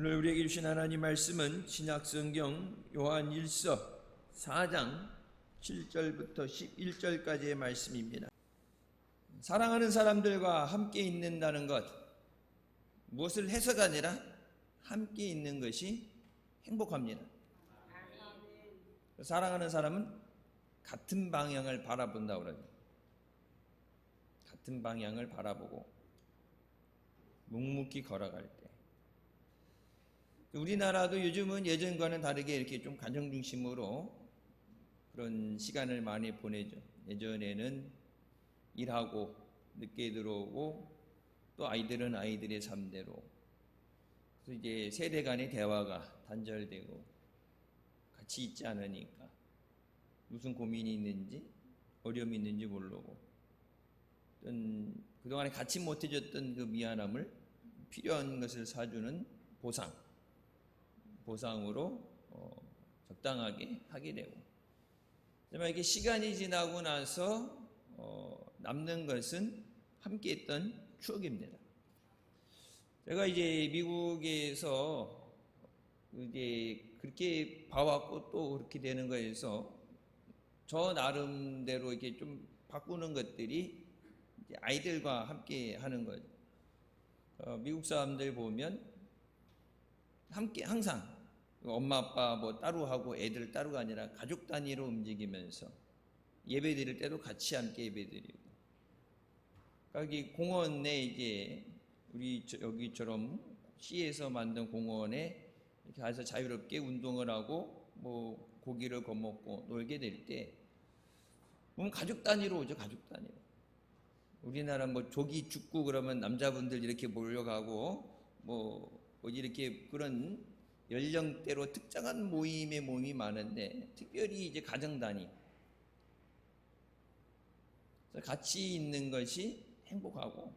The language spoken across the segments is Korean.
오늘 우리에게 주신 하나님 말씀은 신약성경 요한 1서 4장 7절부터 11절까지의 말씀입니다. 사랑하는 사람들과 함께 있는다는 것, 무엇을 해서가 아니라 함께 있는 것이 행복합니다. 사랑하는 사람은 같은 방향을 바라본다고 그러죠. 같은 방향을 바라보고 묵묵히 걸어갈 때. 우리나라도 요즘은 예전과는 다르게 이렇게 좀 가정 중심으로 그런 시간을 많이 보내죠. 예전에는 일하고 늦게 들어오고 또 아이들은 아이들의 삶대로, 그래서 이제 세대 간의 대화가 단절되고 같이 있지 않으니까 무슨 고민이 있는지 어려움이 있는지 모르고 그동안에 같이 못해줬던 그 미안함을 필요한 것을 사주는 보상으로 적당하게 하게 되고, 하지만 이렇게 시간이 지나고 나서 남는 것은 함께했던 추억입니다. 제가 이제 미국에서 이제 그렇게 봐왔고 또 그렇게 되는 거에서 저 나름대로 이렇게 좀 바꾸는 것들이 이제 아이들과 함께 하는 거죠. 미국 사람들 보면 함께 항상 엄마 아빠 뭐 따로 하고 애들 따로가 아니라 가족 단위로 움직이면서 예배 드릴 때도 같이 함께 예배 드리고, 여기 공원에 이제 우리 여기처럼 시에서 만든 공원에 이렇게 가서 자유롭게 운동을 하고 뭐 고기를 거먹고 놀게 될 때 보면 가족 단위로 오죠. 가족 단위로. 우리나라 뭐 조기 축구 그러면 남자분들 이렇게 몰려가고 뭐 이렇게 그런 연령대로 특정한 모임의 모임이 많은데, 특별히 이제 가정 단위 같이 있는 것이 행복하고,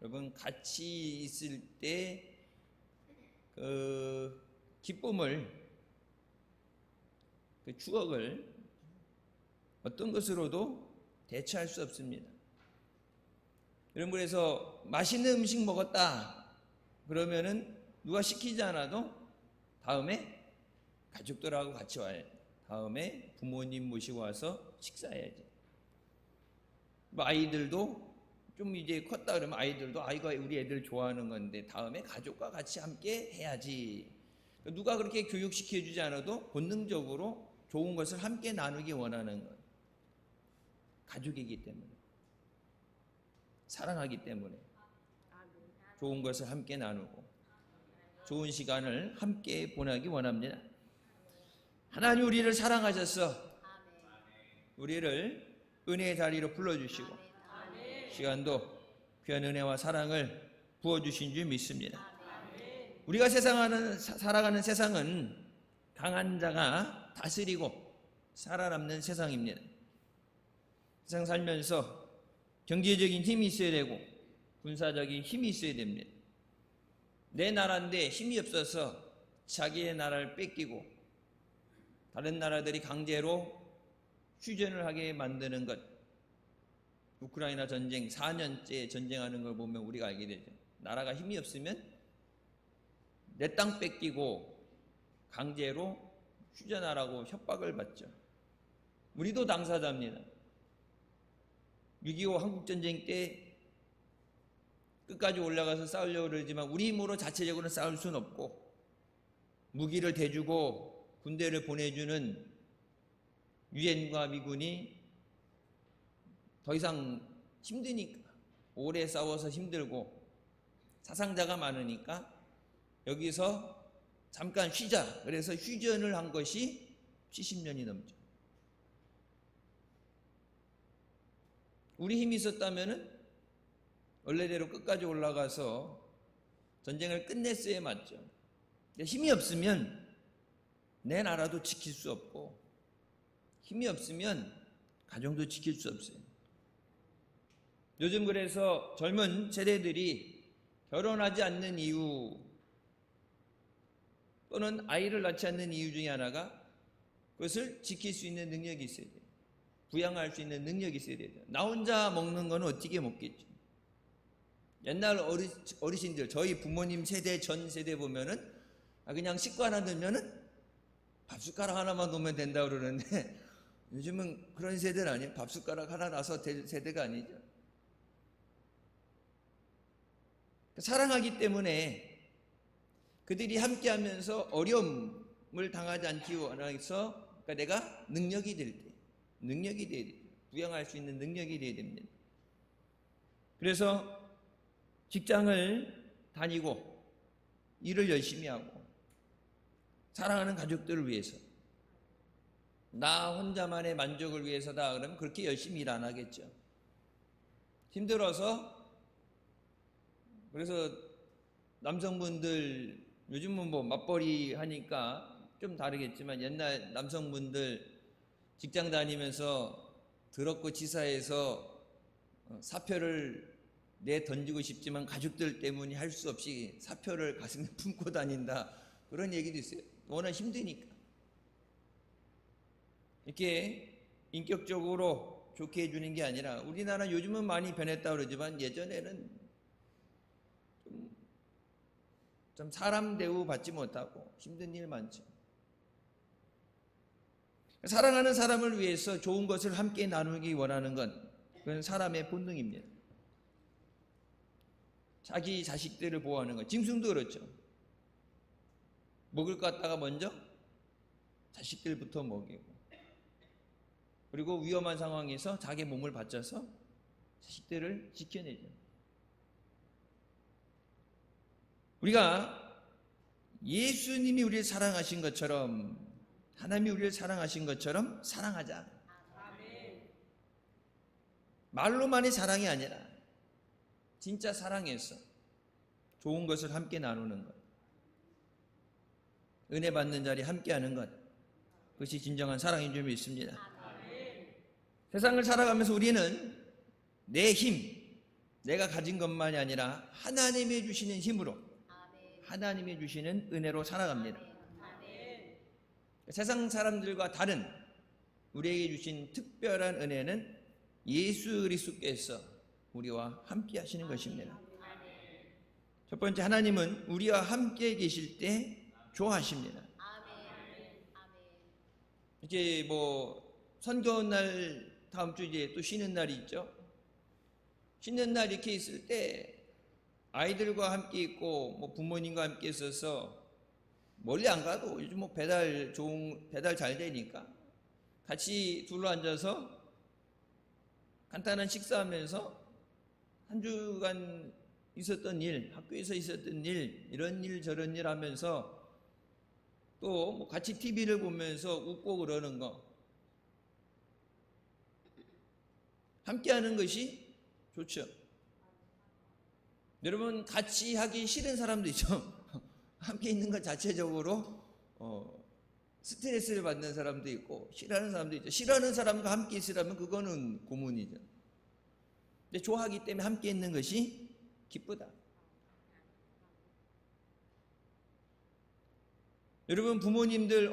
여러분 같이 있을 때 그 기쁨을, 그 추억을 어떤 것으로도 대체할 수 없습니다. 여러분, 그래서 맛있는 음식 먹었다 그러면은 누가 시키지 않아도 다음에 가족들하고 같이 와야 돼. 다음에 부모님 모시고 와서 식사해야지. 뭐 아이들도 좀 이제 컸다 그러면 아이들도 아이가 우리 애들 좋아하는 건데 다음에 가족과 같이 함께 해야지. 누가 그렇게 교육시켜 주지 않아도 본능적으로 좋은 것을 함께 나누기 원하는 것. 가족이기 때문에, 사랑하기 때문에 좋은 것을 함께 나누고 좋은 시간을 함께 보내기 원합니다. 하나님 우리를 사랑하셔서 우리를 은혜의 자리로 불러주시고 시간도 귀한 은혜와 사랑을 부어주신 줄 믿습니다. 우리가 살아가는 세상은 강한 자가 다스리고 살아남는 세상입니다. 세상 살면서 경제적인 힘이 있어야 되고 군사적인 힘이 있어야 됩니다. 내 나라인데 힘이 없어서 자기의 나라를 뺏기고 다른 나라들이 강제로 휴전을 하게 만드는 것, 우크라이나 전쟁 4년째 전쟁하는 걸 보면 우리가 알게 되죠. 나라가 힘이 없으면 내 땅 뺏기고 강제로 휴전하라고 협박을 받죠. 우리도 당사자입니다. 6.25 한국전쟁 때 끝까지 올라가서 싸우려고 그러지만 우리 힘으로 자체적으로 싸울 수는 없고, 무기를 대주고 군대를 보내주는 유엔과 미군이 더 이상 힘드니까, 오래 싸워서 힘들고 사상자가 많으니까 여기서 잠깐 쉬자, 그래서 휴전을 한 것이 70년이 넘죠. 우리 힘이 있었다면은 원래대로 끝까지 올라가서 전쟁을 끝냈어야 맞죠. 근데 힘이 없으면 내 나라도 지킬 수 없고, 힘이 없으면 가정도 지킬 수 없어요. 요즘 그래서 젊은 세대들이 결혼하지 않는 이유 또는 아이를 낳지 않는 이유 중에 하나가 그것을 지킬 수 있는 능력이 있어야 돼요. 부양할 수 있는 능력이 있어야 되죠. 나 혼자 먹는 건 어떻게 먹겠지. 옛날 어르신들, 저희 부모님 세대 전 세대 보면은 그냥 식구 하나 넣으면은 밥숟가락 하나만 놓으면 된다 그러는데 요즘은 그런 세대는 아니에요. 밥숟가락 하나 놔서 될 세대가 아니죠. 사랑하기 때문에 그들이 함께하면서 어려움을 당하지 않기 원해서, 그러니까 내가 능력이 될 때, 능력이 돼야 돼. 부양할 수 있는 능력이 돼야 됩니다. 그래서 직장을 다니고 일을 열심히 하고 사랑하는 가족들을 위해서, 나 혼자만의 만족을 위해서다 그러면 그렇게 열심히 일 안 하겠죠. 힘들어서. 그래서 남성분들 요즘은 뭐 맞벌이 하니까 좀 다르겠지만 옛날 남성분들 직장 다니면서 더럽고 치사해서 사표를 내 던지고 싶지만 가족들 때문에 할 수 없이 사표를 가슴에 품고 다닌다, 그런 얘기도 있어요. 워낙 힘드니까. 이렇게 인격적으로 좋게 해주는 게 아니라, 우리나라 요즘은 많이 변했다 그러지만 예전에는 좀 사람 대우 받지 못하고 힘든 일 많죠. 사랑하는 사람을 위해서 좋은 것을 함께 나누기 원하는 건, 그건 사람의 본능입니다. 자기 자식들을 보호하는 것, 짐승도 그렇죠. 먹을 것 갖다가 먼저 자식들부터 먹이고, 그리고 위험한 상황에서 자기 몸을 바쳐서 자식들을 지켜내죠. 우리가 예수님이 우리를 사랑하신 것처럼, 하나님이 우리를 사랑하신 것처럼 사랑하자. 말로만의 사랑이 아니라 진짜 사랑해서 좋은 것을 함께 나누는 것, 은혜 받는 자리에 함께하는 것, 그것이 진정한 사랑인 줄 믿습니다. 세상을 살아가면서 우리는 내 힘, 내가 가진 것만이 아니라 하나님이 주시는 힘으로, 하나님이 주시는 은혜로 살아갑니다. 세상 사람들과 다른 우리에게 주신 특별한 은혜는 예수 그리스도께서 우리와 함께 하시는 것입니다. 첫 번째, 하나님은 우리와 함께 계실 때 좋아하십니다. 이제 뭐 선거운 날, 다음 주 이제 또 쉬는 날이 있죠. 쉬는 날 이렇게 있을 때 아이들과 함께 있고 뭐 부모님과 함께 있어서 멀리 안 가도 요즘 뭐 배달 잘 되니까 같이 둘러앉아서 간단한 식사하면서 한 주간 있었던 일, 학교에서 있었던 일, 이런 일 저런 일 하면서 또 뭐 같이 TV를 보면서 웃고 그러는 거, 함께하는 것이 좋죠. 여러분, 같이 하기 싫은 사람도 있죠. 함께 있는 것 자체적으로 스트레스를 받는 사람도 있고 싫어하는 사람도 있죠. 싫어하는 사람과 함께 있으라면 그거는 고문이죠. 근데 좋아하기 때문에 함께 있는 것이 기쁘다. 여러분, 부모님들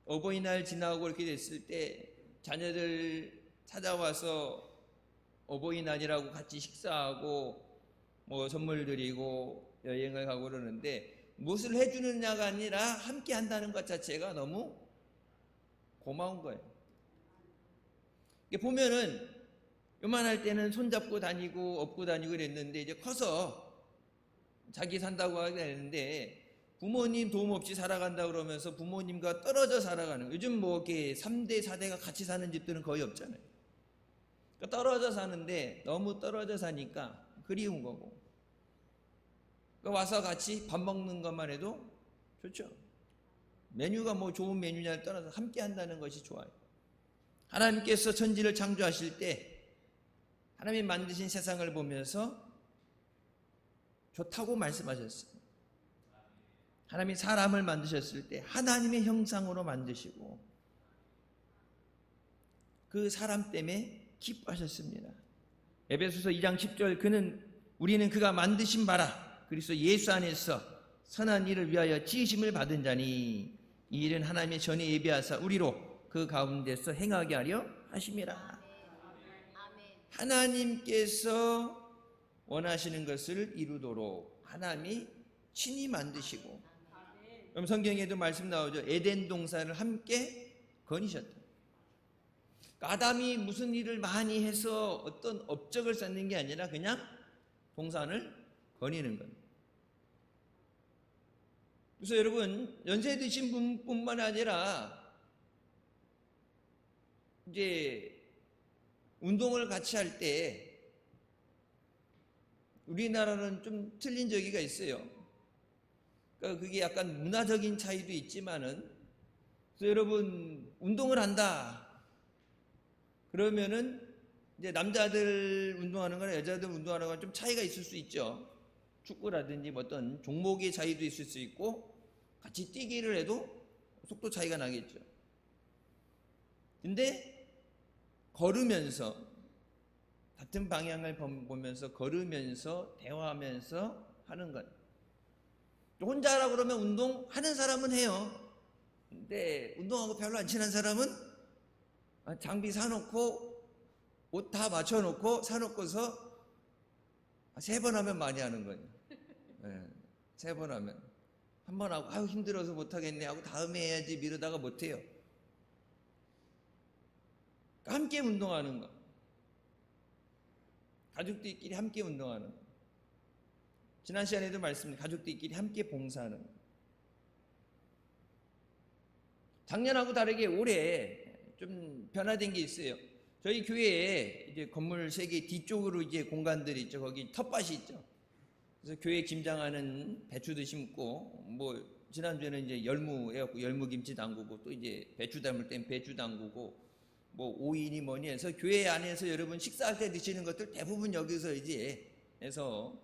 어버이날 지나고 이렇게 됐을 때 자녀들 찾아와서 어버이날이라고 같이 식사하고 뭐 선물 드리고 여행을 가고 그러는데, 무엇을 해주느냐가 아니라 함께 한다는 것 자체가 너무 고마운 거예요. 보면은 요만할 때는 손잡고 다니고 업고 다니고 그랬는데 이제 커서 자기 산다고 하게 되는데 부모님 도움 없이 살아간다 그러면서 부모님과 떨어져 살아가는, 요즘 뭐 이렇게 3대 4대가 같이 사는 집들은 거의 없잖아요. 그러니까 떨어져 사는데 너무 떨어져 사니까 그리운 거고, 그러니까 와서 같이 밥 먹는 것만 해도 좋죠. 메뉴가 뭐 좋은 메뉴냐를 떠나서 함께 한다는 것이 좋아요. 하나님께서 천지를 창조하실 때 하나님 만드신 세상을 보면서 좋다고 말씀하셨어요. 하나님이 사람을 만드셨을 때 하나님의 형상으로 만드시고 그 사람 때문에 기뻐하셨습니다. 에베소서 2장 10절, 우리는 그가 만드신 바라 그리스도 예수 안에서 선한 일을 위하여 지으심을 받은 자니 이 일은 하나님의 전에 예비하사 우리로 그 가운데서 행하게 하려 하심이라. 하나님께서 원하시는 것을 이루도록 하나님이 친히 만드시고, 그럼 성경에도 말씀 나오죠. 에덴 동산을 함께 거니셨다. 아담이 무슨 일을 많이 해서 어떤 업적을 쌓는 게 아니라 그냥 동산을 거니는 겁니다. 그래서 여러분, 연세 드신 분뿐만 아니라 이제 운동을 같이 할 때 우리나라는 좀 틀린 저기가 있어요. 그러니까 그게 약간 문화적인 차이도 있지만은, 그래서 여러분 운동을 한다 그러면은 이제 남자들 운동하는 거나 여자들 운동하는 거랑 좀 차이가 있을 수 있죠. 축구라든지 뭐 어떤 종목의 차이도 있을 수 있고, 같이 뛰기를 해도 속도 차이가 나겠죠. 근데 걸으면서 같은 방향을 보면서 걸으면서 대화하면서 하는 것. 혼자 하라 그러면 운동하는 사람은 해요. 근데 운동하고 별로 안 친한 사람은 장비 사놓고 옷 다 맞춰놓고 사놓고서 3번 하면 많이 하는 거예요. 네, 3번 하면. 한 번 하고 아유 힘들어서 못하겠네 하고 다음에 해야지 미루다가 못해요. 함께 운동하는 거. 가족들끼리 함께 운동하는 거. 지난 시간에도 말씀드린 가족들끼리 함께 봉사하는 거. 작년하고 다르게 올해 좀 변화된 게 있어요. 저희 교회에 이제 건물 3개 뒤쪽으로 이제 공간들이 있죠. 거기 텃밭이 있죠. 그래서 교회 김장하는 배추도 심고, 뭐 지난주에는 이제 열무 해갖고 열무김치 담그고, 또 이제 배추 담을 땐 배추 담그고, 뭐 오이니 뭐니 해서 교회 안에서 여러분 식사할 때 드시는 것들 대부분 여기서 이제 해서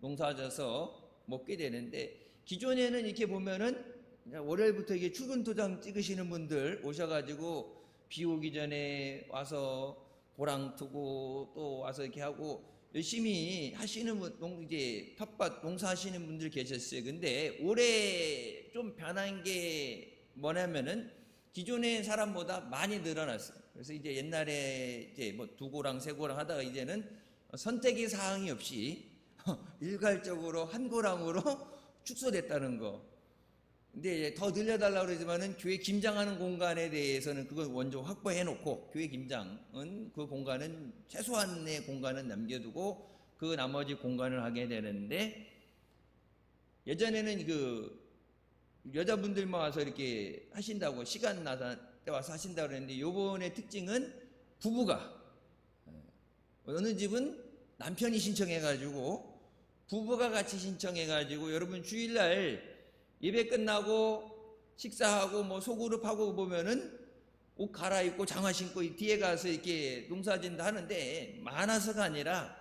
농사져서 먹게 되는데, 기존에는 이렇게 보면은 월요일부터 이게 출근 도장 찍으시는 분들 오셔가지고 비 오기 전에 와서 고랑 트고 또 와서 이렇게 하고 열심히 하시는 분, 이제 텃밭 농사하시는 분들 계셨어요. 근데 올해 좀 변한 게 뭐냐면은 기존의 사람보다 많이 늘어났어요. 그래서 이제 옛날에 이제 뭐 2고랑 3고랑 하다가 이제는 선택의 사항이 없이 일괄적으로 한 고랑으로 축소됐다는 거. 근데 더 늘려달라고 그러지만은 교회 김장하는 공간에 대해서는 그걸 먼저 확보해 놓고, 교회 김장은 그 공간은 최소한의 공간은 남겨두고 그 나머지 공간을 하게 되는데, 예전에는 그 여자분들만 와서 이렇게 하신다고, 시간 나서 때 와서 하신다고 그랬는데, 요번의 특징은 부부가, 어느 집은 남편이 신청해가지고 부부가 같이 신청해가지고 여러분 주일날 예배 끝나고 식사하고 뭐 소그룹 하고 보면은 옷 갈아입고 장화 신고 뒤에 가서 이렇게 농사진다 하는데, 많아서가 아니라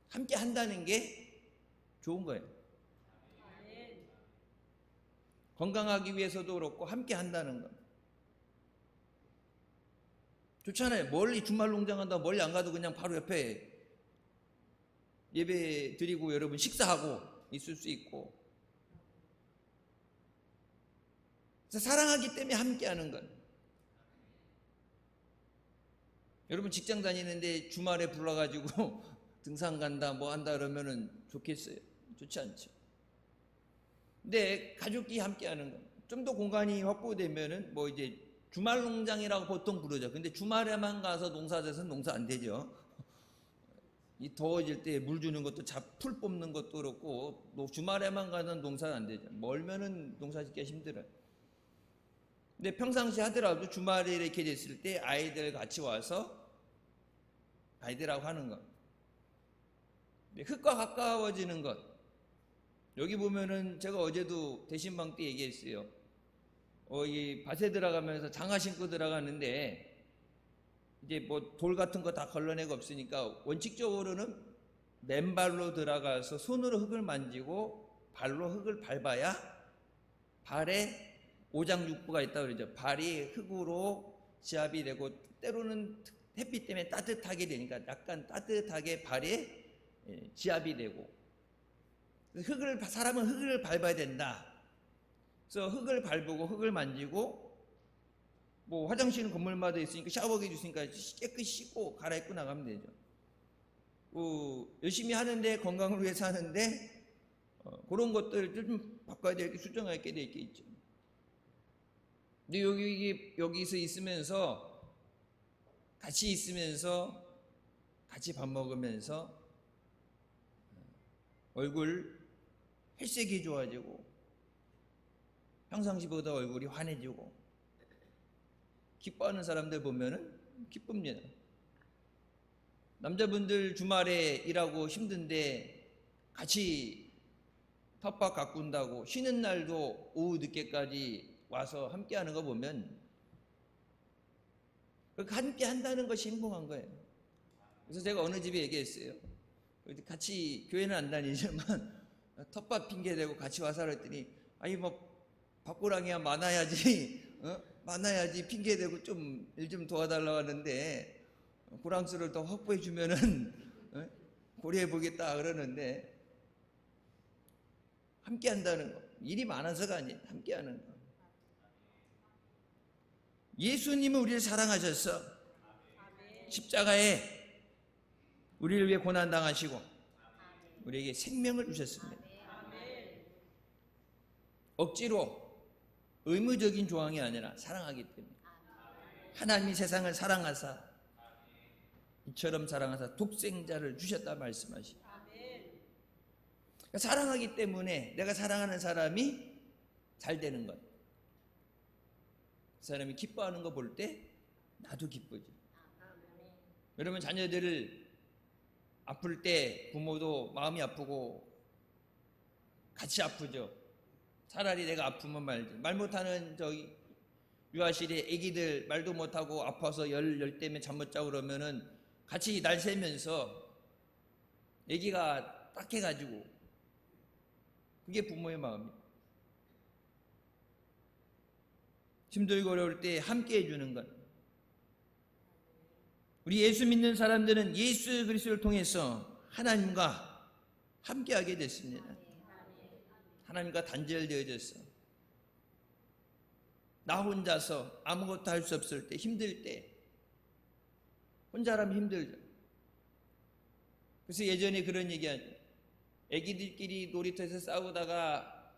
함께 한다는 게 좋은 거예요. 건강하기 위해서도 그렇고 함께 한다는 거 좋잖아요. 멀리 주말 농장 한다고 멀리 안 가도 그냥 바로 옆에 예배 드리고 여러분 식사하고 있을 수 있고, 사랑하기 때문에 함께하는 건. 여러분 직장 다니는데 주말에 불러가지고 등산 간다 뭐 한다 그러면은 좋겠어요? 좋지 않죠. 근데 가족끼리 함께하는 건 좀 더 공간이 확보되면은 뭐 이제 주말 농장이라고 보통 부르죠. 근데 주말에만 가서 농사져서는 농사 안 되죠. 이 더워질 때 물 주는 것도 풀 뽑는 것도 그렇고, 주말에만 가는 농사는 안 되죠. 멀면은 농사 짓기가 힘들어요. 근데 평상시 하더라도 주말에 이렇게 됐을 때 아이들 같이 와서 아이들하고 하는 것, 흙과 가까워지는 것. 여기 보면은 제가 어제도 대신방 때 얘기했어요. 이 밭에 들어가면서 장화 신고 들어가는데 이제 뭐 돌 같은 거 다 걸러내고 없으니까 원칙적으로는 맨발로 들어가서 손으로 흙을 만지고 발로 흙을 밟아야 발에 오장육부가 있다고 그러죠. 발이 흙으로 지압이 되고, 때로는 햇빛 때문에 따뜻하게 되니까 약간 따뜻하게 발에 지압이 되고, 사람은 흙을 밟아야 된다. 그래서 흙을 밟고 흙을 만지고, 뭐 화장실은 건물마다 있으니까 샤워기 있으니까 깨끗이 씻고 갈아입고 나가면 되죠. 열심히 하는데, 건강을 위해서 하는데 그런 것들을 좀 바꿔야 될 게, 수정할 게 될 게 있죠. 근데 여기서 있으면서, 같이 있으면서, 같이 밥 먹으면서 얼굴 혈색이 좋아지고 평상시보다 얼굴이 환해지고 기뻐하는 사람들 보면은 기쁩니다. 남자분들 주말에 일하고 힘든데 같이 텃밭 가꾼다고 쉬는 날도 오후 늦게까지 와서 함께 하는 거 보면 함께 한다는 것이 행복한 거예요. 그래서 제가 어느 집에 얘기했어요. 같이 교회는 안 다니지만 텃밭 핑계대고 같이 와서 그랬더니, 아니 뭐 밥고랑이야 많아야지 많아야지 핑계대고 좀 일 좀 도와달라고 하는데 고랑수를 더 확보해 주면은 고려해 보겠다 그러는데, 함께 한다는 거, 일이 많아서가 아니에요. 함께 하는 거. 예수님은 우리를 사랑하셔서 십자가에 우리를 위해 고난당하시고 우리에게 생명을 주셨습니다. 억지로 의무적인 조항이 아니라 사랑하기 때문에. 하나님이 세상을 사랑하사 이처럼 사랑하사 독생자를 주셨다 말씀하시고, 그러니까 사랑하기 때문에 내가 사랑하는 사람이 잘 되는 것, 그 사람이 기뻐하는 거 볼 때 나도 기쁘지. 여러분, 자녀들을 아플 때 부모도 마음이 아프고 같이 아프죠. 차라리 내가 아프면 말지. 말 못하는 유아실에 애기들 말도 못하고 아파서 열 때문에 잠 못 자고 그러면은 같이 날 새면서 애기가 딱해가지고, 그게 부모의 마음이에요. 힘들고 어려울 때 함께 해주는 것. 우리 예수 믿는 사람들은 예수 그리스도를 통해서 하나님과 함께하게 됐습니다. 하나님과 단절되어졌어. 나 혼자서 아무것도 할 수 없을 때, 힘들 때, 혼자라면 힘들죠. 그래서 예전에 그런 얘기하죠. 애기들끼리 놀이터에서 싸우다가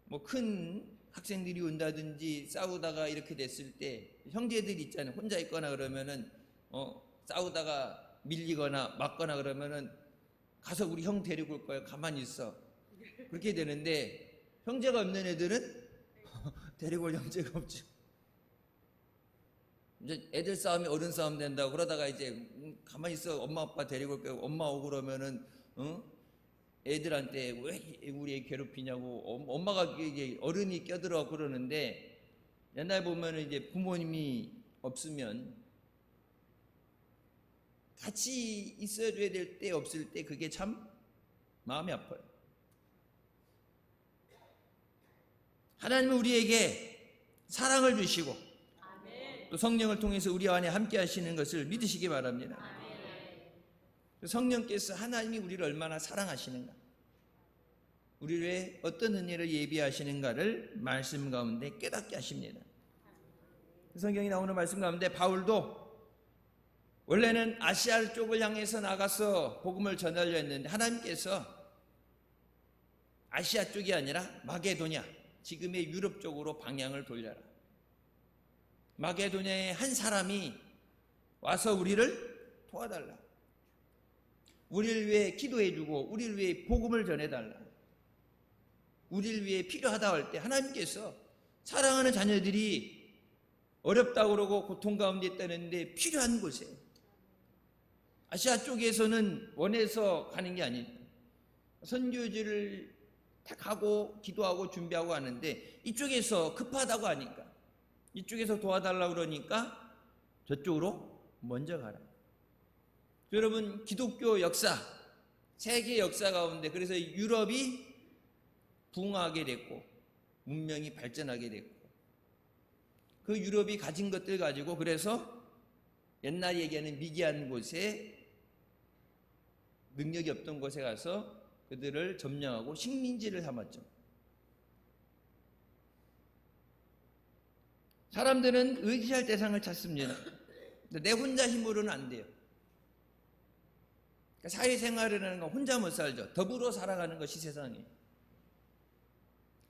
뭐 큰 학생들이 온다든지 싸우다가 이렇게 됐을 때, 형제들이 있잖아요. 혼자 있거나 그러면은 싸우다가 밀리거나 맞거나 그러면은 가서 우리 형 데리고 올 거야. 가만히 있어. 그렇게 되는데, 형제가 없는 애들은 데리고 올 형제가 없죠. 이제 애들 싸움이 어른 싸움 된다고 그러다가 이제 가만히 있어. 엄마 아빠 데리고 올 거야. 엄마 오고 그러면은 애들한테 왜 우리 애 괴롭히냐고 엄마가 어른이 껴들어 그러는데, 옛날 보면은 이제 부모님이 없으면 같이 있어줘야 될 때 없을 때 그게 참 마음이 아파요. 하나님은 우리에게 사랑을 주시고 또 성령을 통해서 우리 안에 함께 하시는 것을 믿으시기 바랍니다. 성령께서 하나님이 우리를 얼마나 사랑하시는가, 우리를 위해 어떤 은혜를 예비하시는가를 말씀 가운데 깨닫게 하십니다. 성경이 나오는 말씀 가운데 바울도 원래는 아시아 쪽을 향해서 나가서 복음을 전하려 했는데, 하나님께서 아시아 쪽이 아니라 마게도냐, 지금의 유럽 쪽으로 방향을 돌려라. 마게도냐의 한 사람이 와서 우리를 도와달라. 우리를 위해 기도해주고 우리를 위해 복음을 전해달라. 우리를 위해 필요하다 할 때 하나님께서 사랑하는 자녀들이 어렵다고 그러고 고통 가운데 있다는데 필요한 곳에, 아시아 쪽에서는 원해서 가는 게 아니에요. 선교지를 다 가고 기도하고 준비하고 하는데, 이쪽에서 급하다고 하니까, 이쪽에서 도와달라고 그러니까 저쪽으로 먼저 가라. 여러분, 기독교 역사, 세계 역사 가운데 그래서 유럽이 부흥하게 됐고 문명이 발전하게 됐고, 그 유럽이 가진 것들 가지고 그래서 옛날 얘기하는 미개한 곳에, 능력이 없던 곳에 가서 그들을 점령하고 식민지를 삼았죠. 사람들은 의지할 대상을 찾습니다. 내 혼자 힘으로는 안 돼요. 그러니까 사회생활이라는 건 혼자 못 살죠. 더불어 살아가는 것이 세상이에요.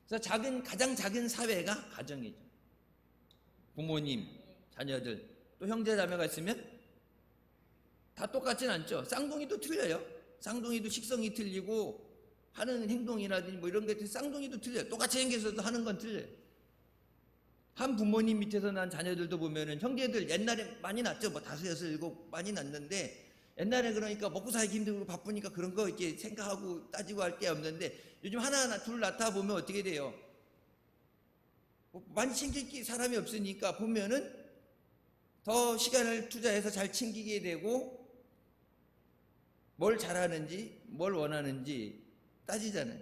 그래서 가장 작은 사회가 가정이죠. 부모님, 자녀들, 또 형제 자매가 있으면 다 똑같진 않죠. 쌍둥이도 틀려요. 쌍둥이도 식성이 틀리고 하는 행동이라든지 뭐 이런 게 쌍둥이도 틀려요. 똑같이 생겨서도 하는 건 틀려요. 한 부모님 밑에서 난 자녀들도 보면은 형제들 옛날에 많이 낳죠. 뭐 5, 6, 7 많이 낳는데 옛날에 그러니까 먹고 살기 힘들고 바쁘니까 그런 거 이렇게 생각하고 따지고 할 게 없는데 요즘 하나, 둘 낳다 보면 어떻게 돼요? 많이 챙길 사람이 없으니까 보면은 더 시간을 투자해서 잘 챙기게 되고 뭘 잘하는지 뭘 원하는지 따지잖아요.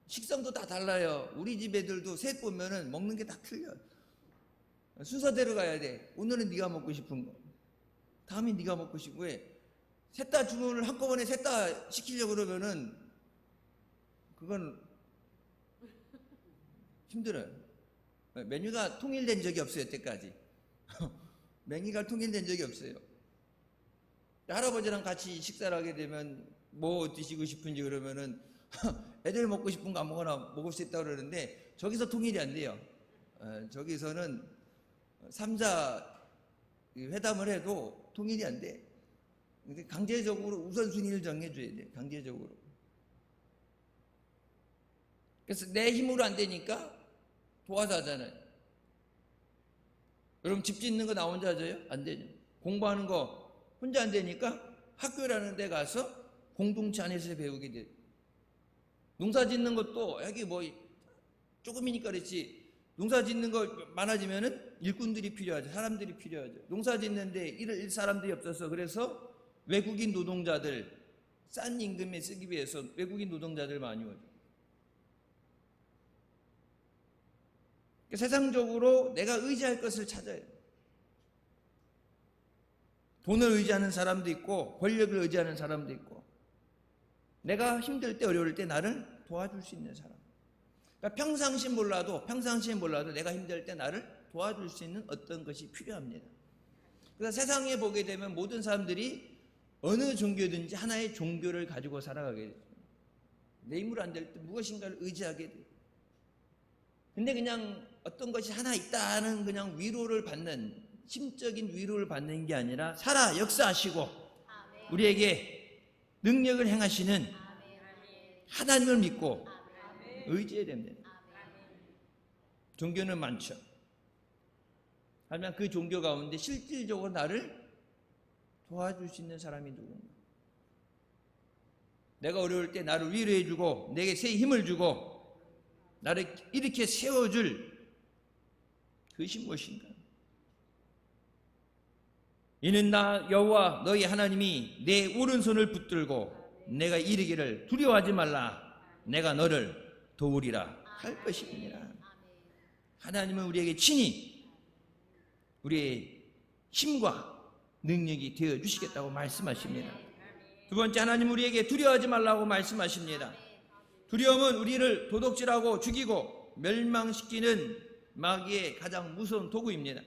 식성도 다 달라요. 우리 집 애들도 셋 보면은 먹는 게 다 틀려. 순서대로 가야 돼. 오늘은 네가 먹고 싶은 거, 다음에 네가 먹고 싶은 거. 왜? 셋 다 주문을 한꺼번에 셋 다 시키려고 그러면은 그건 힘들어요. 메뉴가 통일된 적이 없어요. 여태까지 메뉴가 통일된 적이 없어요. 할아버지랑 같이 식사를 하게 되면 뭐 드시고 싶은지 그러면은 애들 먹고 싶은 거 아무거나 먹을 수 있다고 그러는데 저기서 통일이 안 돼요. 저기서는 3자 회담을 해도 통일이 안 돼. 강제적으로 우선순위를 정해줘야 돼. 강제적으로. 그래서 내 힘으로 안 되니까 도와서 하잖아요. 여러분 집 짓는 거 나 혼자 하죠? 안 되죠. 공부하는 거 혼자 안 되니까 학교라는 데 가서 공동체 안에서 배우게 돼요. 농사 짓는 것도 여기 뭐 조금이니까 그렇지, 농사 짓는 거 많아지면은 일꾼들이 필요하죠. 사람들이 필요하죠. 농사 짓는데 일 사람들이 없어서 그래서 외국인 노동자들 싼 임금에 쓰기 위해서 외국인 노동자들 많이 오죠. 그러니까 세상적으로 내가 의지할 것을 찾아요. 돈을 의지하는 사람도 있고 권력을 의지하는 사람도 있고 내가 힘들 때 어려울 때 나를 도와줄 수 있는 사람. 그러니까 평상시엔 몰라도 내가 힘들 때 나를 도와줄 수 있는 어떤 것이 필요합니다. 그래서 세상에 보게 되면 모든 사람들이 어느 종교든지 하나의 종교를 가지고 살아가게 되죠. 내 힘으로 안 될 때 무엇인가를 의지하게 돼요. 근데 그냥 어떤 것이 하나 있다는 그냥 위로를 받는, 심적인 위로를 받는 게 아니라 살아 역사하시고 우리에게 능력을 행하시는 하나님을 믿고 의지해야 됩니다. 종교는 많죠. 하지만 그 종교 가운데 실질적으로 나를 도와줄 수 있는 사람이 누군가. 내가 어려울 때 나를 위로해주고 내게 새 힘을 주고 나를 이렇게 세워줄 그것이 무엇인가. 이는 나 여호와 너희 하나님이 내 오른손을 붙들고 내가 이르기를 두려워하지 말라, 내가 너를 도우리라 할 것이니라. 하나님은 우리에게 친히 우리의 힘과 능력이 되어 주시겠다고 말씀하십니다. 두 번째, 하나님은 우리에게 두려워하지 말라고 말씀하십니다. 두려움은 우리를 도둑질하고 죽이고 멸망시키는 마귀의 가장 무서운 도구입니다.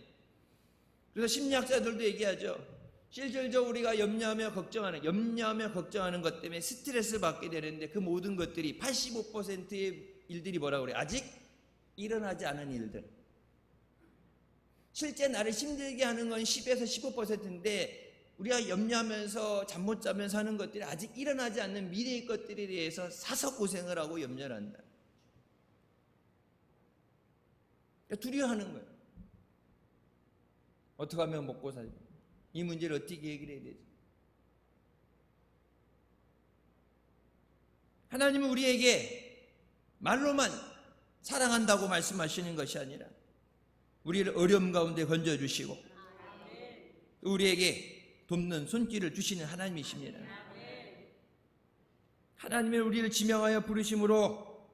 그래서 심리학자들도 얘기하죠. 실질적으로 우리가 염려하며 걱정하는 것 때문에 스트레스 받게 되는데 그 모든 것들이 85%의 일들이 뭐라고 그래요? 아직 일어나지 않은 일들. 실제 나를 힘들게 하는 건 10에서 15%인데 우리가 염려하면서 잠 못 자면서 하는 것들이 아직 일어나지 않는 미래의 것들에 대해서 사서 고생을 하고 염려를 한다. 그러니까 두려워하는 거예요. 어떻게 하면 먹고 살지? 이 문제를 어떻게 해결해야 되지? 하나님은 우리에게 말로만 사랑한다고 말씀하시는 것이 아니라 우리를 어려움 가운데 건져주시고 우리에게 돕는 손길을 주시는 하나님이십니다. 하나님의 우리를 지명하여 부르심으로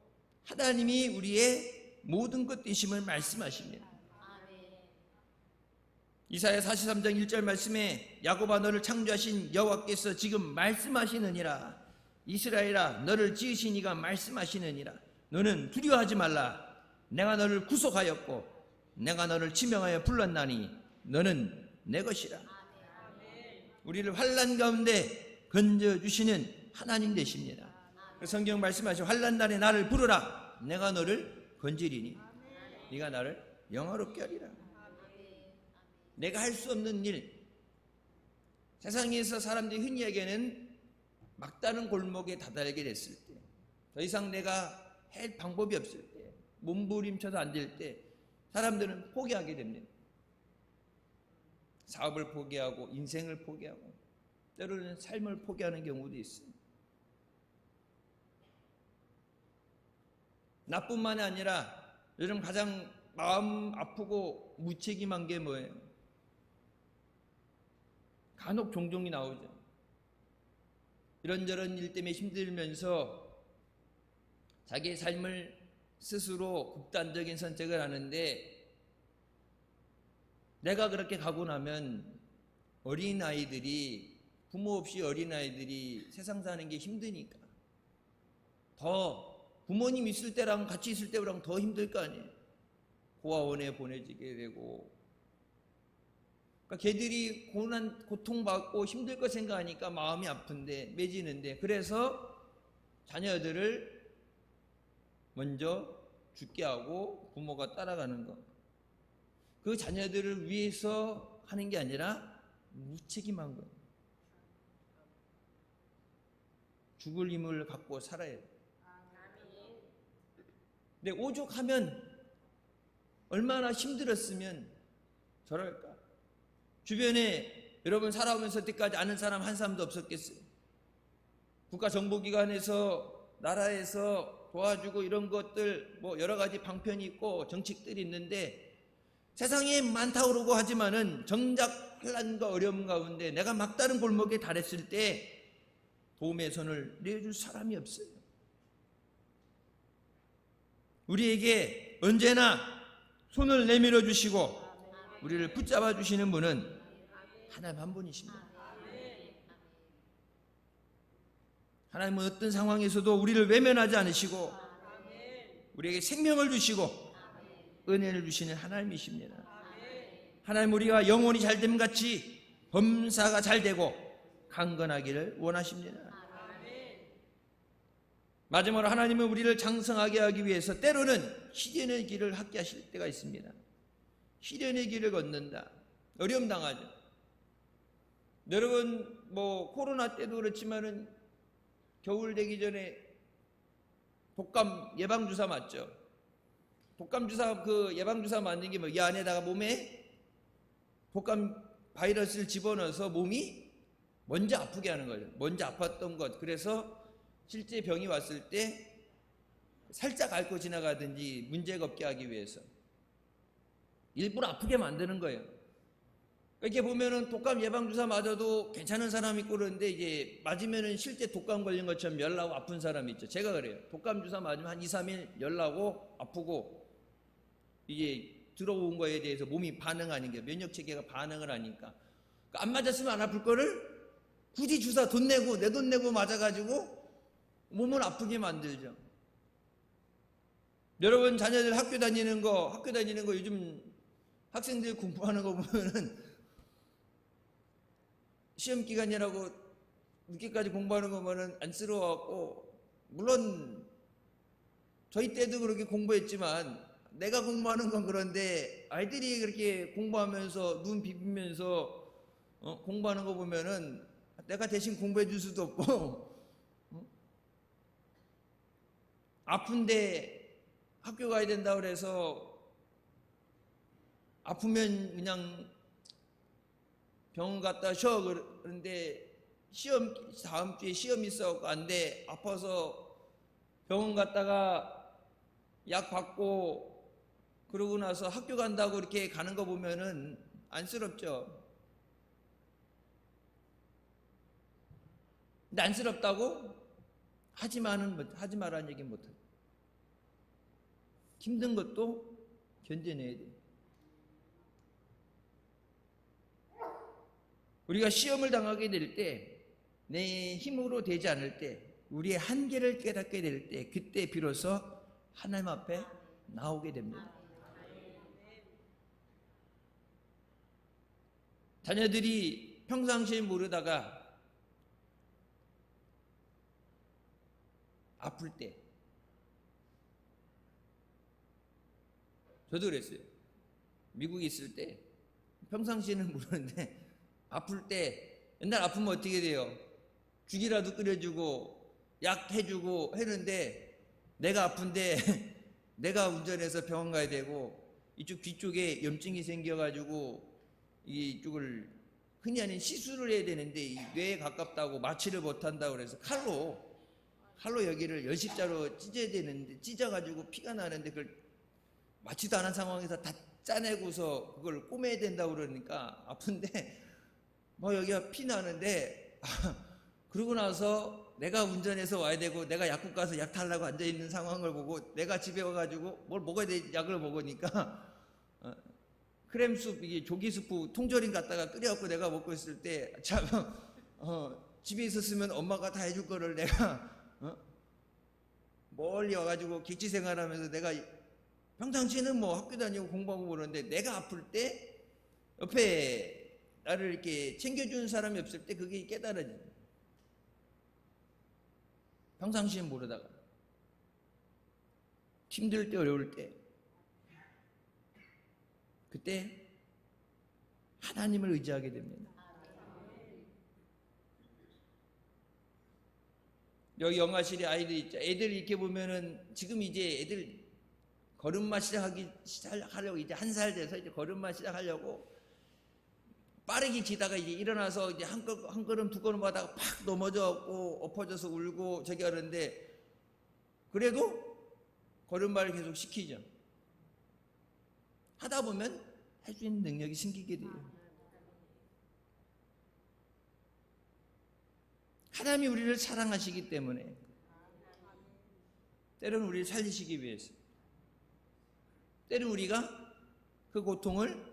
하나님이 우리의 모든 것 되심을 말씀하십니다. 이사야 43장 1절 말씀에 야곱아 너를 창조하신 여호와께서 지금 말씀하시느니라. 이스라엘아 너를 지으신 이가 말씀하시느니라. 너는 두려워하지 말라. 내가 너를 구속하였고 내가 너를 지명하여 불렀나니 너는 내 것이라. 우리를 환난 가운데 건져주시는 하나님 되십니다. 성경 말씀하시고 환난 날에 나를 부르라 내가 너를 건지리니 네가 나를 영화롭게 하리라. 내가 할 수 없는 일, 세상에서 사람들이 흔히 얘기하는 막다른 골목에 다다르게 됐을 때, 더 이상 내가 할 방법이 없을 때, 몸부림쳐도 안 될 때 사람들은 포기하게 됩니다. 사업을 포기하고 인생을 포기하고 때로는 삶을 포기하는 경우도 있습니다. 나뿐만이 아니라 요즘 가장 마음 아프고 무책임한 게 뭐예요? 간혹 종종이 나오죠. 이런저런 일 때문에 힘들면서 자기의 삶을 스스로 극단적인 선택을 하는데, 내가 그렇게 가고 나면 어린아이들이, 부모 없이 어린아이들이 세상 사는 게 힘드니까 더 부모님 있을 때랑 같이 있을 때랑 더 힘들 거 아니에요. 고아원에 보내지게 되고, 그러니까 걔들이 고통받고 힘들 거 생각하니까 마음이 아픈데, 매지는데, 그래서 자녀들을 먼저 죽게 하고 부모가 따라가는 거. 그 자녀들을 위해서 하는 게 아니라 무책임한 거예요. 죽을 힘을 갖고 살아야 돼요. 근데 오죽하면 얼마나 힘들었으면 저럴까. 주변에 여러분 살아오면서 때까지 아는 사람 한 사람도 없었겠어요. 국가정보기관에서 나라에서 도와주고 이런 것들 뭐 여러 가지 방편이 있고 정책들이 있는데, 세상에 많다 그러고 하지만은 정작 혼란과 어려움 가운데 내가 막다른 골목에 달했을 때 도움의 손을 내줄 사람이 없어요. 우리에게 언제나 손을 내밀어 주시고 우리를 붙잡아 주시는 분은 하나님 한 분이십니다. 하나님은 어떤 상황에서도 우리를 외면하지 않으시고 우리에게 생명을 주시고 은혜를 주시는 하나님이십니다. 하나님, 우리가 영혼이 잘됨 같이 범사가 잘되고 강건하기를 원하십니다. 마지막으로 하나님은 우리를 장성하게 하기 위해서 때로는 시련의 길을 함께 하실 때가 있습니다. 시련의 길을 걷는다. 어려움 당하죠. 여러분 뭐 코로나 때도 그렇지만은 겨울 되기 전에 독감 예방주사 맞죠? 독감주사 그 예방주사 맞는 게 뭐 이 안에다가 몸에 독감 바이러스를 집어넣어서 몸이 먼저 아프게 하는 거죠. 먼저 아팠던 것. 그래서 실제 병이 왔을 때 살짝 앓고 지나가든지 문제가 없게 하기 위해서 일부러 아프게 만드는 거예요. 이렇게 보면은 독감 예방주사 맞아도 괜찮은 사람이 있고 그러는데, 이제 맞으면은 실제 독감 걸린 것처럼 열나고 아픈 사람이 있죠. 제가 그래요. 독감주사 맞으면 한 2, 3일 열나고 아프고, 이게 들어온 거에 대해서 몸이 반응하는 게, 면역체계가 반응을 하니까. 그러니까 안 맞았으면 안 아플 거를 굳이 주사 돈 내고 내 돈 내고 맞아가지고 몸을 아프게 만들죠. 여러분 자녀들 학교 다니는 거 요즘 학생들 공부하는 거 보면은 시험 기간이라고 늦게까지 공부하는 거 보면은 안쓰러워갖고, 물론 저희 때도 그렇게 공부했지만 내가 공부하는 건 그런데 아이들이 그렇게 공부하면서 눈 비비면서 공부하는 거 보면은 내가 대신 공부해 줄 수도 없고, 아픈데 학교 가야 된다 그래서 아프면 그냥 병원 갔다 쉬어. 그런데 시험 다음 주에 시험 있어갖고 안 돼. 아파서 병원 갔다가 약 받고 그러고 나서 학교 간다고 이렇게 가는 거 보면은 안쓰럽죠. 근데 안쓰럽다고 하지 말라는 얘기 못해. 힘든 것도 견뎌내야 돼. 우리가 시험을 당하게 될 때, 내 힘으로 되지 않을 때, 우리의 한계를 깨닫게 될 때, 그때 비로소 하나님 앞에 나오게 됩니다. 자녀들이 평상시에 모르다가 아플 때. 저도 그랬어요. 미국에 있을 때 평상시에는 모르는데 아플 때, 옛날 아프면 어떻게 돼요? 죽이라도 끓여주고 약 해주고 했는데, 내가 아픈데 내가 운전해서 병원 가야 되고, 이쪽 귀 쪽에 염증이 생겨가지고 이쪽을 흔히 하는 시술을 해야 되는데 이 뇌에 가깝다고 마취를 못한다고 그래서 칼로 여기를 열십자로 찢어야 되는데, 찢어가지고 피가 나는데 그걸 마취도 안 한 상황에서 다 짜내고서 그걸 꼬매야 된다고 그러니까 아픈데, 뭐 여기가 피 나는데 그러고 나서 내가 운전해서 와야 되고 내가 약국 가서 약 달라고 앉아있는 상황을 보고, 내가 집에 와가지고 뭘 먹어야 돼, 약을 먹으니까 크렘숲, 이게 조기스프 통조림 갖다가 끓여갖고 내가 먹고 있을 때, 참 집에 있었으면 엄마가 다 해줄 거를 내가 멀리 와가지고 객지 생활하면서, 내가 평상시에는 뭐 학교 다니고 공부하고 그러는데 내가 아플 때 옆에 나를 이렇게 챙겨주는 사람이 없을 때 그게 깨달아져요. 평상시엔 모르다가 힘들 때, 어려울 때, 그때 하나님을 의지하게 됩니다. 여기 영화실에 아이들 있죠. 애들 이렇게 보면은 지금 이제 애들 걸음마 시작하려고, 이제 1살 돼서 이제 걸음마 시작하려고 빠르게 기다가 이제 일어나서 이제 한 걸음 두 걸음 하다가 팍 넘어져갖고 엎어져서 울고 저기 하는데, 그래도 걸음마를 계속 시키죠. 하다 보면 할 수 있는 능력이 생기게 돼요. 하나님이 우리를 사랑하시기 때문에, 때로는 우리를 살리시기 위해서, 때로는 우리가 그 고통을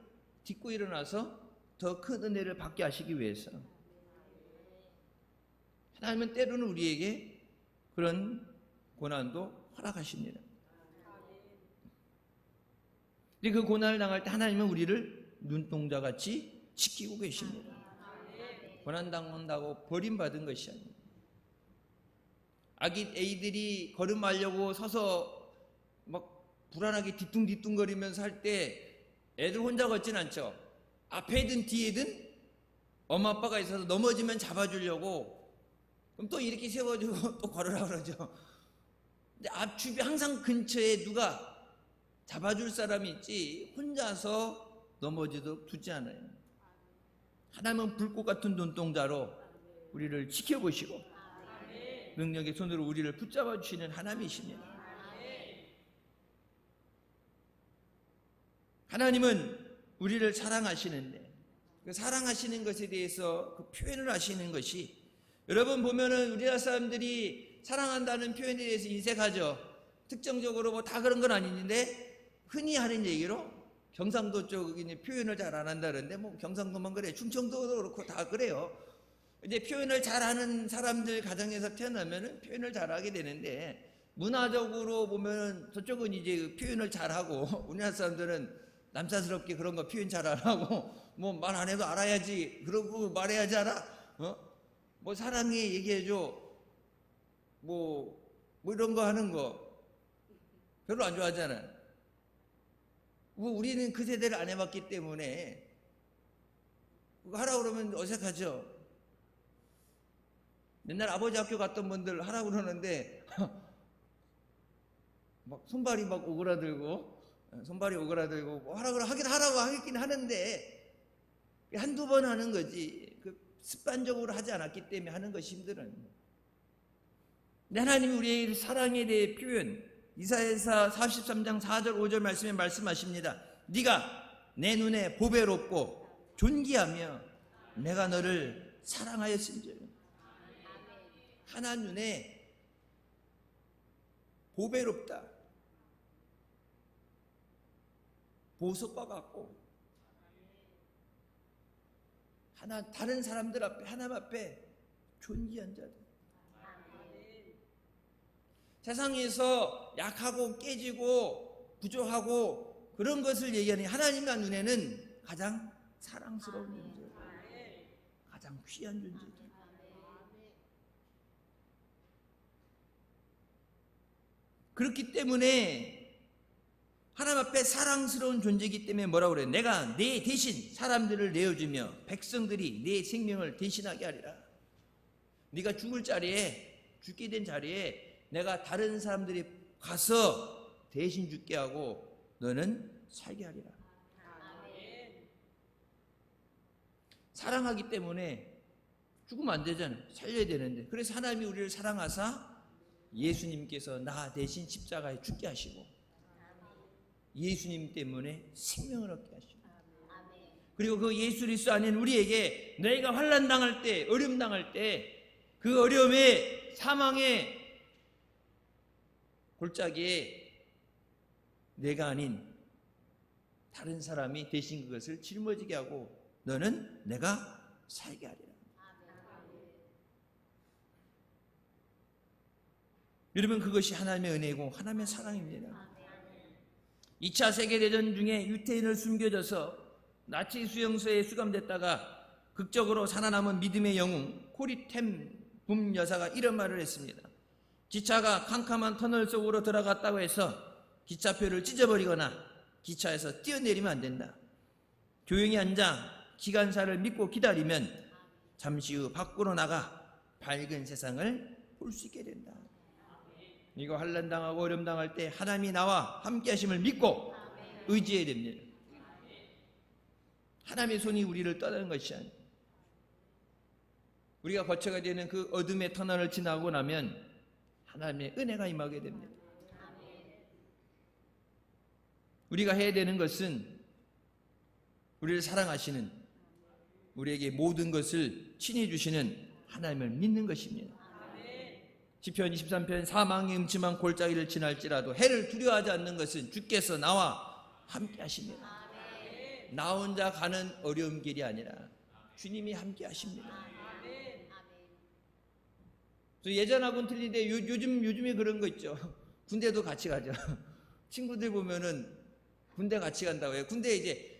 딛고 일어나서 더 큰 은혜를 받게 하시기 위해서, 하나님은 때로는 우리에게 그런 고난도 허락하십니다. 그 고난을 당할 때 하나님은 우리를 눈동자같이 지키고 계십니다. 고난당한다고 버림받은 것이 아닙니다. 애들이 걸음하려고 서서 막 불안하게 뒤뚱뒤뚱거리면서 할 때 애들 혼자 걷진 않죠. 앞에든 뒤에든 엄마 아빠가 있어서 넘어지면 잡아주려고, 그럼 또 이렇게 세워주고 또 걸으라 그러죠. 근데 주변 항상 근처에 누가 잡아줄 사람이 있지 혼자서 넘어지도록 두지 않아요. 하나님은 불꽃 같은 눈동자로 우리를 지켜보시고 능력의 손으로 우리를 붙잡아 주시는 하나님이십니다. 하나님은 우리를 사랑하시는데, 그 사랑하시는 것에 대해서 그 표현을 하시는 것이, 여러분 보면은 우리나라 사람들이 사랑한다는 표현에 대해서 인색하죠. 특정적으로 뭐 다 그런 건 아닌데, 흔히 하는 얘기로 경상도 쪽이 표현을 잘 안 한다는데, 뭐 경상도만 그래, 충청도도 그렇고 다 그래요. 이제 표현을 잘하는 사람들 가정에서 태어나면은 표현을 잘하게 되는데, 문화적으로 보면은 저쪽은 이제 표현을 잘하고 우리나라 사람들은 남사스럽게 그런 거 표현 잘 안 하고, 뭐 말 안 해도 알아야지, 그러고 말해야지 알아. 뭐 사랑해 얘기해줘, 뭐 이런 거 하는 거 별로 안 좋아하잖아요. 우리는 그 세대를 안 해봤기 때문에 그거 하라고 그러면 어색하죠. 옛날 아버지 학교 갔던 분들 하라고 그러는데 막 손발이 막 오그라들고 뭐 하라고 하긴 하는데, 한두 번 하는 거지 그 습관적으로 하지 않았기 때문에 하는 것이 힘들어요. 하나님이 우리의 사랑에 대해 표현, 이사야서 43장 4절 5절 말씀에 말씀하십니다. 네가 내 눈에 보배롭고 존귀하며 내가 너를 사랑하였은즉. 하나 눈에 보배롭다, 보석과 같고, 다른 사람들 앞에, 하나님 앞에 존귀한 자들. 세상에서 약하고 깨지고 부족하고 그런 것을 얘기하니, 하나님의 눈에는 가장 사랑스러운 존재, 가장 귀한 존재들. 그렇기 때문에 하나님 앞에 사랑스러운 존재이기 때문에 뭐라고 그래요? 내가 내 대신 사람들을 내어주며 백성들이 내 생명을 대신하게 하리라. 네가 죽을 자리에, 죽게 된 자리에 내가 다른 사람들이 가서 대신 죽게 하고 너는 살게 하리라. 사랑하기 때문에 죽으면 안 되잖아요. 살려야 되는데. 그래서 하나님이 우리를 사랑하사 예수님께서 나 대신 십자가에 죽게 하시고 예수님 때문에 생명을 얻게 하시고, 그리고 그 예수 그리스도 안에 우리에게 너희가 환난 당할 때, 어려움 당할 때 그 어려움에, 사망의 골짜기에 내가 아닌 다른 사람이 대신 그것을 짊어지게 하고 너는 내가 살게 하리라. 여러분, 그것이 하나님의 은혜이고 하나님의 사랑입니다. 2차 세계대전 중에 유태인을 숨겨져서 나치 수용소에 수감됐다가 극적으로 살아남은 믿음의 영웅 코리 텐 붐 여사가 이런 말을 했습니다. 기차가 캄캄한 터널 속으로 들어갔다고 해서 기차표를 찢어버리거나 기차에서 뛰어내리면 안 된다. 조용히 앉아 기관사를 믿고 기다리면 잠시 후 밖으로 나가 밝은 세상을 볼 수 있게 된다. 이거 환난당하고 어려움 당할 때 하나님이 나와 함께 하심을 믿고 의지해야 됩니다. 하나님의 손이 우리를 떠나는 것이 아니에요. 우리가 거쳐가 되는 그 어둠의 터널을 지나고 나면 하나님의 은혜가 임하게 됩니다. 우리가 해야 되는 것은 우리를 사랑하시는, 우리에게 모든 것을 친히 주시는 하나님을 믿는 것입니다. 시편 23편 사망의 음침한 골짜기를 지날지라도 해를 두려워하지 않는 것은 주께서 나와 함께 하십니다. 나 혼자 가는 어려운 길이 아니라 주님이 함께 하십니다. 예전하고는 틀린데 요즘에 그런 거 있죠. 군대도 같이 가죠. 친구들 보면은 군대 같이 간다고 해요. 군대 이제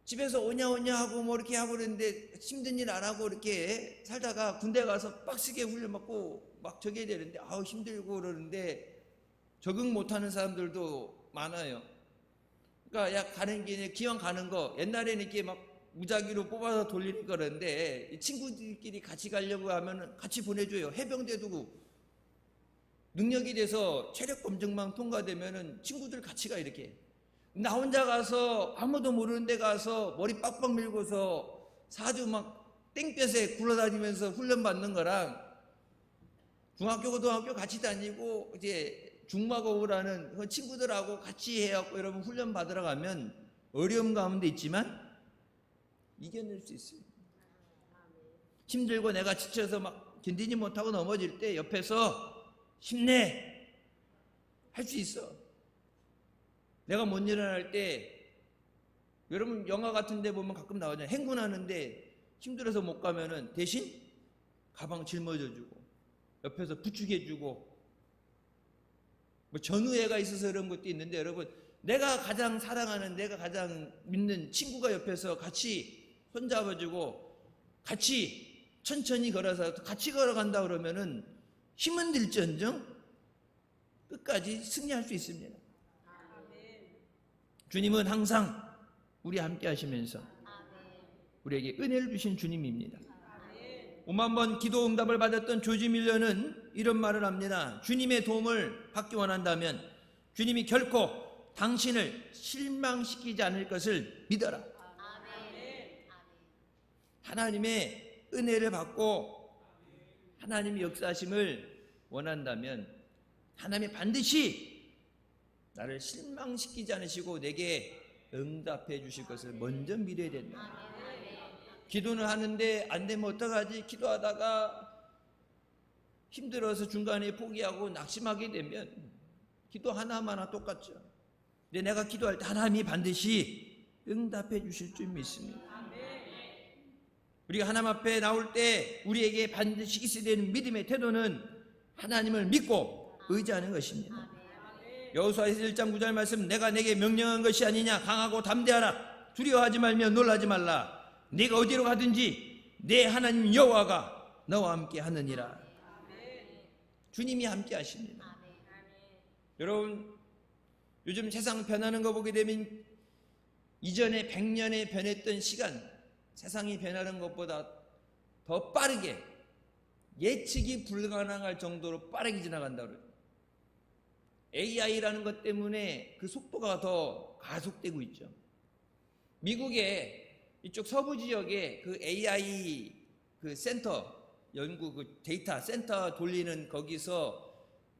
집에서 오냐 하고 뭐 이렇게 하고 그러는데 힘든 일 안 하고 이렇게 살다가 군대 가서 빡세게 훈련 받고 막 저게 되는데 아우 힘들고 그러는데 적응 못하는 사람들도 많아요. 그러니까 야 가는 길에 기왕 가는 거 옛날에는 이렇게 막 무작위로 뽑아서 돌리는 거는데 친구들끼리 같이 가려고 하면 같이 보내줘요. 해병대도 능력이 돼서 체력 검정만 통과되면은 친구들 같이 가. 이렇게 나 혼자 가서 아무도 모르는 데 가서 머리 빡빡 밀고서 4주 막 땡볕에 굴러다니면서 훈련 받는 거랑 중학교 고등학교 같이 다니고 이제 중마고라는 그 친구들하고 같이 해갖고 여러분 훈련 받으러 가면 어려움 가운데 있지만 이겨낼 수 있어요. 힘들고 내가 지쳐서 막 견디지 못하고 넘어질 때 옆에서 힘내 할 수 있어. 내가 못 일어날 때 여러분 영화 같은 데 보면 가끔 나오잖아요. 행군하는데 힘들어서 못 가면은 대신 가방 짊어져 주고 옆에서 부축해 주고 뭐 전우애가 있어서 그런 것도 있는데 여러분 내가 가장 사랑하는, 내가 가장 믿는 친구가 옆에서 같이 손잡아주고 같이 천천히 걸어서 같이 걸어간다 그러면은 힘은 들지언정 끝까지 승리할 수 있습니다. 주님은 항상 우리 함께 하시면서 우리에게 은혜를 주신 주님입니다. 5만 번 기도 응답을 받았던 조지 밀러는 이런 말을 합니다. 주님의 도움을 받기 원한다면 주님이 결코 당신을 실망시키지 않을 것을 믿어라. 하나님의 은혜를 받고 하나님의 역사하심을 원한다면 하나님이 반드시 나를 실망시키지 않으시고 내게 응답해 주실 것을 먼저 믿어야 된다. 기도는 하는데 안 되면 어떡하지? 기도하다가 힘들어서 중간에 포기하고 낙심하게 되면 기도 하나마나 똑같죠. 근데 내가 기도할 때 하나님이 반드시 응답해 주실 줄 믿습니다. 우리가 하나님 앞에 나올 때 우리에게 반드시 있어야 되는 믿음의 태도는 하나님을 믿고 의지하는 것입니다. 여호수아에서 1장 9절 말씀, 내가 내게 명령한 것이 아니냐, 강하고 담대하라, 두려워하지 말며 놀라지 말라, 네가 어디로 가든지 내 하나님 여호와가 너와 함께 하느니라. 주님이 함께 하십니다. 여러분, 요즘 세상 변하는 거 보게 되면 이전에 100년에 변했던 시간, 세상이 변하는 것보다 더 빠르게, 예측이 불가능할 정도로 빠르게 지나간다 그래요. AI라는 것 때문에 그 속도가 더 가속되고 있죠. 미국의 이쪽 서부 지역에 그 AI 그 센터, 연구 그 데이터 센터 돌리는 거기서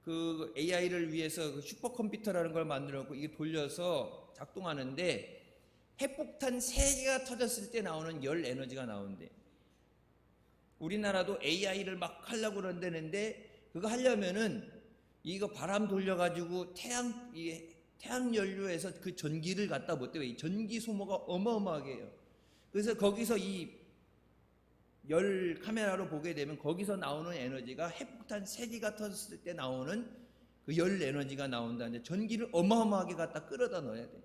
그 AI를 위해서 그 슈퍼컴퓨터라는 걸 만들었고 이게 돌려서 작동하는데 핵폭탄 3개가 터졌을 때 나오는 열 에너지가 나오는데, 우리나라도 AI를 막 하려고 그런다는데 그거 하려면은 이거 바람 돌려가지고 태양 연료에서 그 전기를 갖다 못 대요. 전기 소모가 어마어마하게 해요. 그래서 거기서 이 열 카메라로 보게 되면 거기서 나오는 에너지가 핵폭탄 3개가 터졌을 때 나오는 그 열 에너지가 나온다는데 전기를 어마어마하게 갖다 끌어다 넣어야 돼요.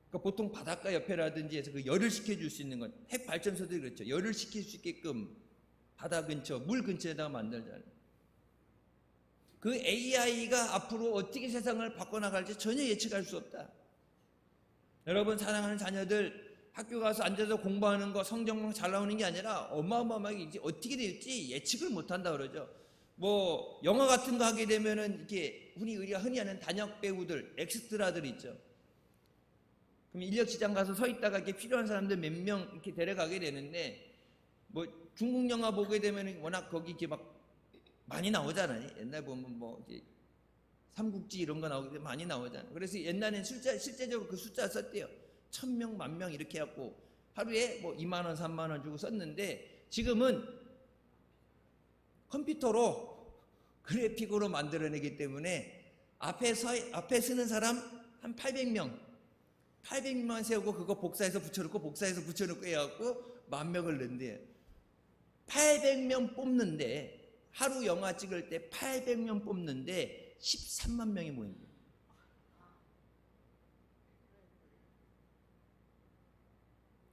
그러니까 보통 바닷가 옆에라든지 해서 그 열을 식혀줄 수 있는 건 핵 발전소들이 그렇죠. 열을 식힐 수 있게끔 바다 근처, 물 근처에다가 만들잖아요. 그 AI가 앞으로 어떻게 세상을 바꿔나갈지 전혀 예측할 수 없다. 여러분, 사랑하는 자녀들 학교 가서 앉아서 공부하는 거 성적만 잘 나오는 게 아니라 어마어마하게 이제 어떻게 될지 예측을 못한다 그러죠. 뭐 영화 같은 거 하게 되면은 이렇게 우리가 흔히 하는 단역 배우들, 엑스트라들 있죠. 그럼 인력 시장 가서 서 있다가 이렇게 필요한 사람들 몇 명 이렇게 데려가게 되는데, 뭐 중국 영화 보게 되면 워낙 거기 이렇게 막 많이 나오잖아요. 옛날 보면 뭐 이제 삼국지 이런 거 나오기 때문에 많이 나오잖아요. 그래서 옛날에는 실제적으로 그 숫자 썼대요. 1000명, 10,000명 이렇게 해갖고 하루에 뭐 2만원, 3만원 주고 썼는데, 지금은 컴퓨터로 그래픽으로 만들어내기 때문에 앞에 쓰는 사람 한 800명 세우고 그거 복사해서 붙여놓고 해갖고 10,000명을 넣는데요. 800명 뽑는데, 하루 영화 찍을 때 800명 뽑는데 13만 명이 모인대요.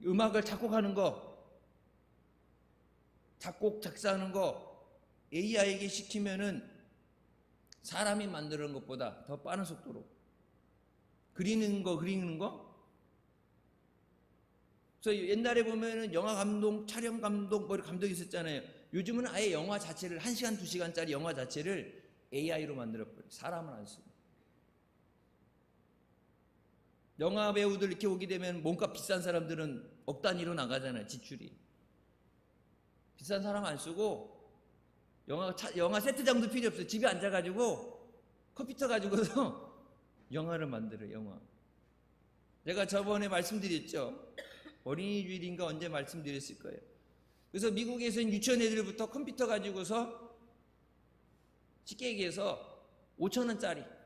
음악을 작곡하는 거, 작곡, 작사하는 거 AI에게 시키면은 사람이 만드는 것보다 더 빠른 속도로 그리는 거. 그래서 옛날에 보면은 영화 감독, 촬영 감독, 뭐 감독이 있었잖아요. 요즘은 아예 영화 자체를 1시간, 2시간짜리 영화 자체를 AI로 만들어버려요. 사람을 안 쓰고. 영화 배우들 이렇게 오게 되면 몸값 비싼 사람들은 억 단위로 나가잖아요, 지출이. 비싼 사람 안 쓰고 영화 세트장도 필요 없어요. 집에 앉아가지고 컴퓨터 가지고서 영화를 만들어요, 영화. 제가 저번에 말씀드렸죠. 어린이 주일인가 언제 말씀드렸을 거예요. 그래서 미국에서는 유치원 애들부터 컴퓨터 가지고서 쉽게 얘기해서 5,000원짜리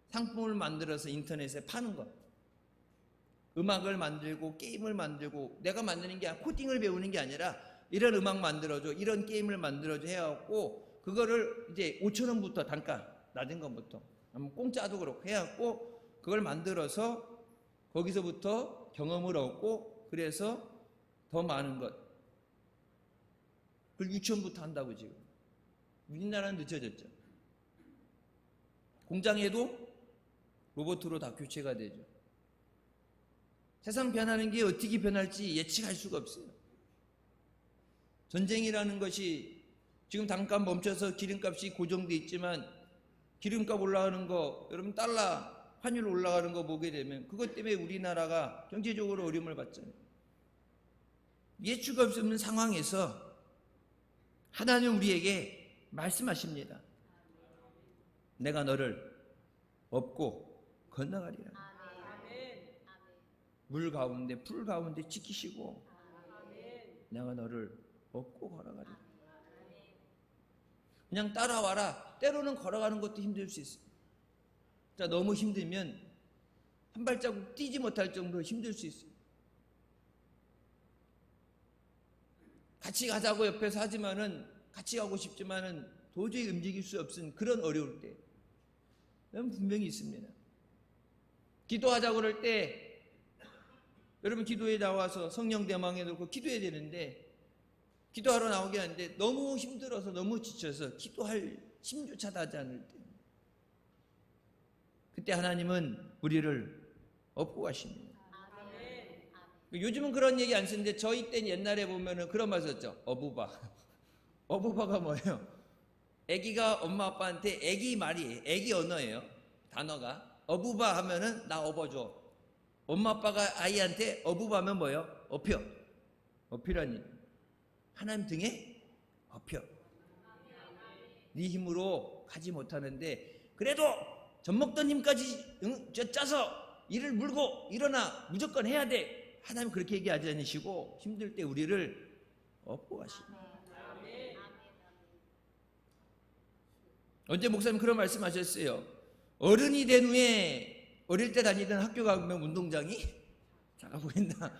상품을 만들어서 인터넷에 파는 거. 음악을 만들고 게임을 만들고, 내가 만드는 게 코딩을 배우는 게 아니라 이런 음악 만들어줘, 이런 게임을 만들어줘 해갖고 그거를 이제 5,000원부터 단가 낮은 것부터 공짜도 그렇고 해갖고 그걸 만들어서 거기서부터 경험을 얻고, 그래서 더 많은 것. 그걸 유치원부터 한다고 지금. 우리나라는 늦어졌죠. 공장에도 로봇으로 다 교체가 되죠. 세상 변하는 게 어떻게 변할지 예측할 수가 없어요. 전쟁이라는 것이 지금 잠깐 멈춰서 기름값이 고정돼 있지만, 기름값 올라가는 거, 여러분 달러 환율 올라가는 거 보게 되면 그것 때문에 우리나라가 경제적으로 어려움을 받잖아요. 예측 없는 상황에서 하나님 우리에게 말씀하십니다. 내가 너를 업고 건너가리라. 물 가운데 풀 가운데 지키시고 내가 너를 업고 걸어가리라. 그냥 따라와라. 때로는 걸어가는 것도 힘들 수 있어요. 자, 너무 힘들면 한 발자국 뛰지 못할 정도로 힘들 수 있어요. 같이 가자고 옆에서 하지만은, 같이 가고 싶지만은 도저히 움직일 수 없은 그런 어려울 때 여러분 분명히 있습니다. 기도하자고 그럴 때 여러분 기도에 나와서 성령 대망해 놓고 기도해야 되는데, 기도하러 나오게 하는데 너무 힘들어서 너무 지쳐서 기도할 힘조차 나지 않을 때, 그때 하나님은 우리를 업고 가십니다. 요즘은 그런 얘기 안 쓰는데 저희 때는 옛날에 보면은 그런 말 썼죠. 어부바. 어부바가 뭐예요? 아기가 엄마 아빠한테 아기 말이에요. 아기 언어예요. 단어가. 어부바 하면은 나 업어줘. 엄마 아빠가 아이한테 어부바 하면 뭐예요? 업혀. 업히라니. 하나님 등에 업혀. 네 힘으로 가지 못하는데 그래도 젖 먹던 힘까지 짜서 이를 물고 일어나 무조건 해야 돼. 하나님 그렇게 얘기하지 않으시고 힘들 때 우리를 업고 가십니다. 언제 목사님 그런 말씀하셨어요. 어른이 된 후에 어릴 때 다니던 학교 가면 운동장이 작아 보인다.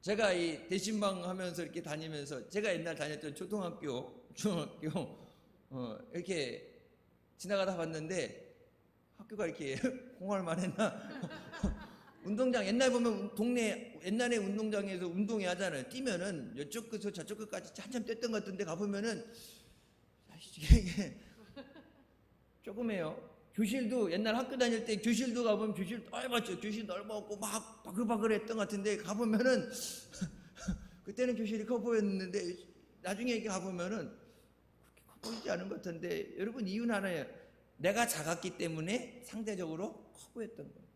제가 이 대신방 하면서 이렇게 다니면서 제가 옛날 다녔던 초등학교, 중학교 이렇게 지나가다 봤는데 학교가 이렇게 공활만 했나? 운동장 옛날 보면 동네 옛날에 운동장에서 운동회 하잖아요. 뛰면은 이쪽 끝에서 저쪽 끝까지 한참 뛰었던 것 같은데 가보면은 이게 조금해요. 교실도 옛날 학교 다닐 때 교실도 가보면 교실 넓었죠. 교실 넓었고 막 바글바글했던 것 같은데 가보면은 그때는 교실이 커 보였는데 나중에 이렇게 가보면은 그렇게 커 보이지 않은 것 같은데 여러분 이유는 하나예요. 내가 작았기 때문에 상대적으로 커 보였던 거예요.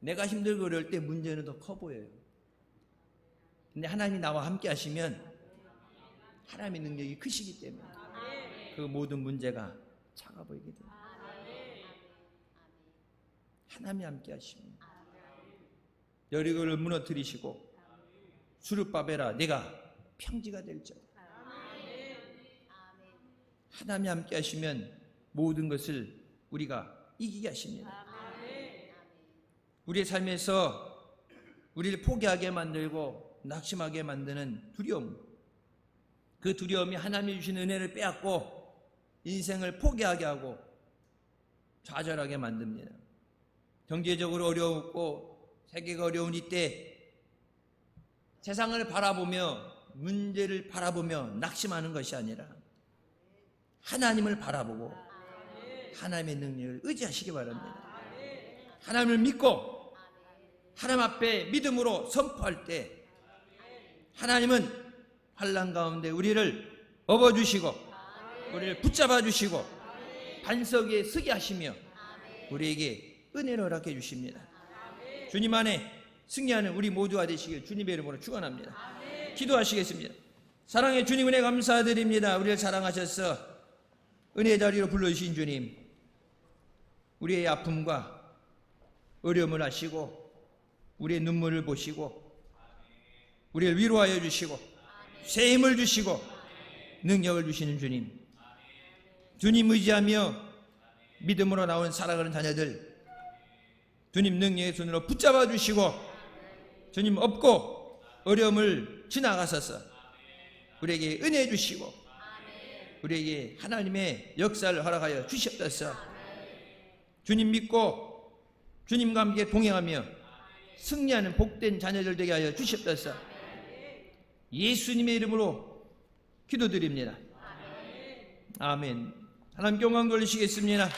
내가 힘들고 어려울 때 문제는 더 커 보여요. 근데 하나님이 나와 함께 하시면 하나님의 능력이 크시기 때문에 그 모든 문제가 작아 보이게 돼요. 하나님이 함께 하시면 여리고를 무너뜨리시고 수르바벨아 네가 평지가 될지어다. 하나님이 함께 하시면 모든 것을 우리가 이기게 하십니다. 우리의 삶에서 우리를 포기하게 만들고 낙심하게 만드는 두려움, 그 두려움이 하나님이 주신 은혜를 빼앗고 인생을 포기하게 하고 좌절하게 만듭니다. 경제적으로 어려웠고 세계가 어려운 이때 세상을 바라보며 문제를 바라보며 낙심하는 것이 아니라 하나님을 바라보고 하나님의 능력을 의지하시기 바랍니다. 하나님을 믿고 하나님 앞에 믿음으로 선포할 때 하나님은 환난 가운데 우리를 업어주시고 우리를 붙잡아 주시고 반석 위에 서게 하시며 우리에게 은혜를 허락해 주십니다. 주님 안에 승리하는 우리 모두가 되시길 주님의 이름으로 축원합니다. 기도하시겠습니다. 사랑의 주님 은혜 감사드립니다. 우리를 사랑하셔서 은혜의 자리로 불러주신 주님, 우리의 아픔과 어려움을 아시고 우리의 눈물을 보시고 우리를 위로하여 주시고 새 힘을 주시고 능력을 주시는 주님, 주님 의지하며 믿음으로 나온 살아가는 자녀들 주님 능력의 손으로 붙잡아 주시고 주님 업고 어려움을 지나가셔서 우리에게 은혜 주시고 우리에게 하나님의 역사를 허락하여 주시옵소서. 주님 믿고 주님과 함께 동행하며 승리하는 복된 자녀들 되게 하여 주시옵소서. 예수님의 이름으로 기도드립니다. 아멘. 하나님께 영광 돌리시겠습니다.